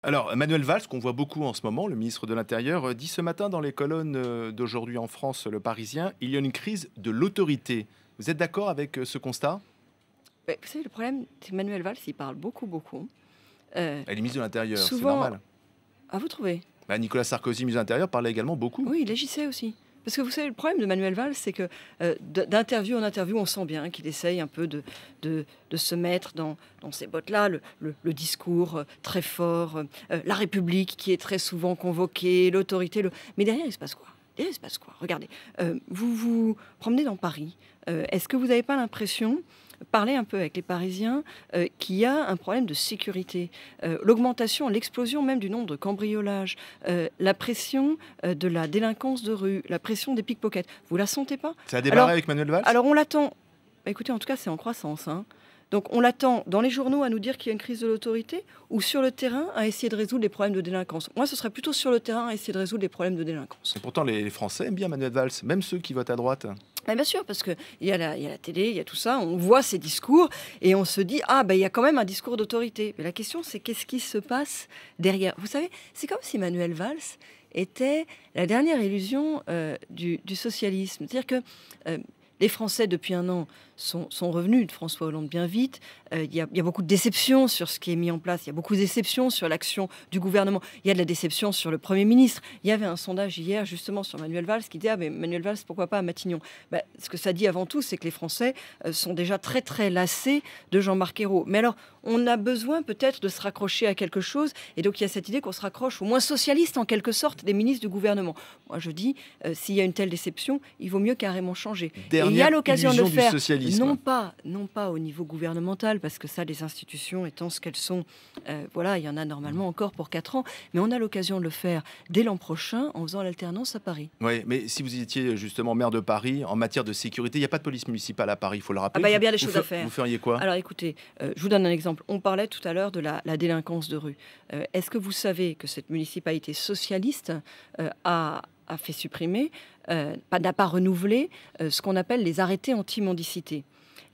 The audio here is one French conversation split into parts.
Alors, Manuel Valls, qu'on voit beaucoup en ce moment, le ministre de l'Intérieur, dit ce matin dans les colonnes d'aujourd'hui en France, Le Parisien, il y a une crise de l'autorité. Vous êtes d'accord avec ce constat? Ouais, vous savez, le problème, c'est que Manuel Valls, il parle beaucoup, beaucoup. Elle est ministre de l'Intérieur, c'est Souvent, normal. à vous trouver. Bah, Nicolas Sarkozy, ministre de l'Intérieur, parlait également beaucoup. Oui, il agissait aussi. Parce que vous savez, le problème de Manuel Valls, c'est que d'interview en interview, on sent bien qu'il essaye un peu de se mettre dans ces bottes-là, le discours très fort, la République qui est très souvent convoquée, l'autorité. Mais derrière, il se passe quoi? Derrière, il se passe quoi? Regardez, vous vous promenez dans Paris. Est-ce que vous n'avez pas l'impression, parler un peu avec les Parisiens, qu'il y a un problème de sécurité, l'augmentation, l'explosion même du nombre de cambriolages, la pression de la délinquance de rue, la pression des pickpockets. Vous la sentez pas? Ça a démarré avec Manuel Valls? Alors on l'attend. Bah, écoutez, en tout cas, c'est en croissance, hein. Donc on l'attend dans les journaux à nous dire qu'il y a une crise de l'autorité ou sur le terrain à essayer de résoudre les problèmes de délinquance. Moi, ce serait plutôt sur le terrain à essayer de résoudre les problèmes de délinquance. Et pourtant, les Français aiment bien Manuel Valls, même ceux qui votent à droite. Ah, bien sûr, parce qu'il y a la télé, il y a tout ça, on voit ces discours et on se dit, ah ben il y a quand même un discours d'autorité. Mais la question, c'est qu'est-ce qui se passe derrière? Vous savez, c'est comme si Manuel Valls était la dernière illusion du socialisme. C'est-à-dire que les Français, depuis un an, sont revenus de François Hollande bien vite. Il y a beaucoup de déceptions sur ce qui est mis en place. Il y a beaucoup de déceptions sur l'action du gouvernement. Il y a de la déception sur le Premier ministre. Il y avait un sondage hier, justement, sur Manuel Valls qui disait « Ah, mais Manuel Valls, pourquoi pas à Matignon ?» Ce que ça dit avant tout, c'est que les Français sont déjà très, très lassés de Jean-Marc Ayrault. Mais alors, on a besoin peut-être de se raccrocher à quelque chose. Et donc, il y a cette idée qu'on se raccroche au moins socialiste, en quelque sorte, des ministres du gouvernement. Moi, je dis, s'il y a une telle déception, il vaut mieux carrément changer. Et il y a l'occasion de le faire. Non pas au niveau gouvernemental, parce que ça, les institutions étant ce qu'elles sont, voilà, il y en a normalement encore pour 4 ans, mais on a l'occasion de le faire dès l'an prochain en faisant l'alternance à Paris. Oui, mais si vous étiez justement maire de Paris, en matière de sécurité, il n'y a pas de police municipale à Paris, il faut le rappeler. Il y a bien des choses à faire. Vous feriez quoi? Alors écoutez, je vous donne un exemple. On parlait tout à l'heure de la délinquance de rue. Est-ce que vous savez que cette municipalité socialiste a fait supprimer, n'a pas renouvelé ce qu'on appelle les arrêtés anti-mendicité?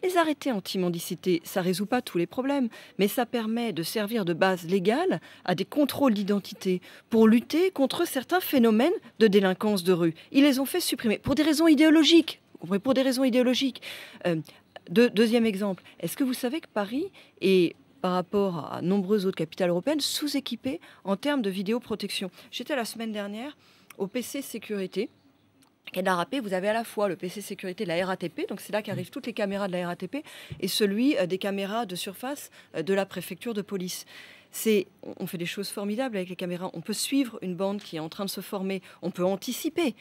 Les arrêtés anti-mendicité, ça ne résout pas tous les problèmes, mais ça permet de servir de base légale à des contrôles d'identité pour lutter contre certains phénomènes de délinquance de rue. Ils les ont fait supprimer pour des raisons idéologiques. Pour des raisons idéologiques. Deuxième exemple, est-ce que vous savez que Paris est, par rapport à nombreuses autres capitales européennes, sous-équipée en termes de vidéoprotection? J'étais la semaine dernière au PC Sécurité. Et de la RAP, vous avez à la fois le PC sécurité de la RATP, donc c'est là qu'arrivent toutes les caméras de la RATP, et celui des caméras de surface de la préfecture de police. On fait des choses formidables avec les caméras. On peut suivre une bande qui est en train de se former. On peut anticiper.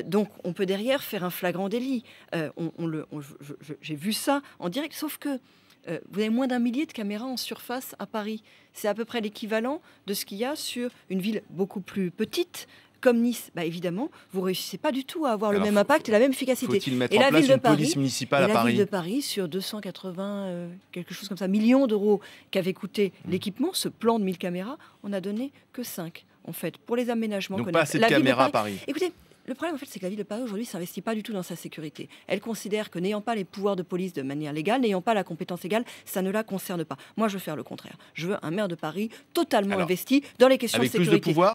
Donc, on peut derrière faire un flagrant délit. J'ai vu ça en direct, sauf que vous avez moins d'1 millier de caméras en surface à Paris. C'est à peu près l'équivalent de ce qu'il y a sur une ville beaucoup plus petite, comme Nice. Évidemment, vous ne réussissez pas du tout à avoir le même impact et la même efficacité. Faut-il mettre en place une police municipale à Paris? La ville de Paris, sur 280, quelque chose comme ça, millions d'euros qu'avait coûté l'équipement, ce plan de 1000 caméras, on n'a donné que 5, en fait, pour les aménagements. Donc pas assez de caméras à Paris. Écoutez, le problème, en fait, c'est que la ville de Paris, aujourd'hui, ne s'investit pas du tout dans sa sécurité. Elle considère que n'ayant pas les pouvoirs de police de manière légale, n'ayant pas la compétence légale, ça ne la concerne pas. Moi, je veux faire le contraire. Je veux un maire de Paris totalement investi dans les questions de sécurité. Avec plus de pouvoir?